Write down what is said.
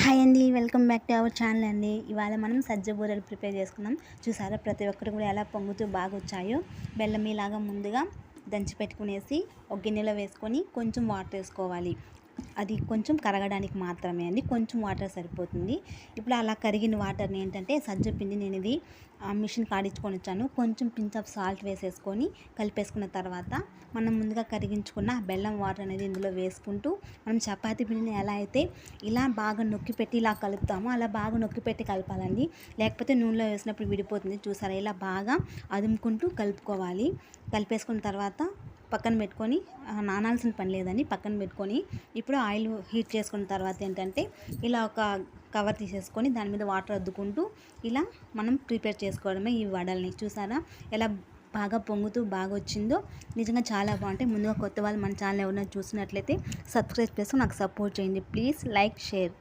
Hi అండి, welcome back to our channel అండి. ఇవాళ మనం సజ్జ బూరెలు ప్రిపేర్ చేసుకుందాం. చూసారా ప్రతి ఒక్కరు కూడా ఎలా పొంగుతూ బాగా వచ్చాయో. బెల్లం ఇలాగా ముందుగా దంచి పెట్టుకునేసి ఒక గిన్నెలో వేసుకొని కొంచెం వాటర్ వేసుకోవాలి. అది కొంచెం కరగడానికి మాత్రమే అండి, కొంచెం వాటర్ సరిపోతుంది. ఇప్పుడు అలా కరిగిన వాటర్ని ఏంటంటే సజ్జ పిండి నేను ఇది మిషన్ కాడించుకొని వచ్చాను. కొంచెం పించ్ ఆఫ్ సాల్ట్ వేసేసుకొని కలిపేసుకున్న తర్వాత మనం ముందుగా కరిగించుకున్న బెల్లం వాటర్ అనేది ఇందులో వేసుకుంటూ మనం చపాతీ పిండిని ఎలా అయితే ఇలా బాగా నొక్కి పెట్టి ఇలా కలుపుతామో అలా బాగా నొక్కి పెట్టి కలపాలండి. లేకపోతే నూనెలో వేసినప్పుడు విడిపోతుంది. చూసారా, ఇలా బాగా అదుముకుంటూ కలుపుకోవాలి. కలిపేసుకున్న తర్వాత పక్కన పెట్టుకొని నానాల్సిన పని లేదని పక్కన పెట్టుకొని ఇప్పుడు ఆయిల్ హీట్ చేసుకున్న తర్వాత ఏంటంటే ఇలా ఒక కవర్ తీసేసుకొని దాని మీద వాటర్ అద్దుకుంటూ ఇలా మనం ప్రిపేర్ చేసుకోవడమే ఈ వడల్ని. చూసారా ఎలా బాగా పొంగుతూ బాగా వచ్చిందో. నిజంగా చాలా బాగుంటాయి. ముందుగా కొత్త వాళ్ళు మన ఛానల్ ఎవరైనా చూసినట్లయితే సబ్స్క్రైబ్ చేసుకొని నాకు సపోర్ట్ చేయండి. Please like, share.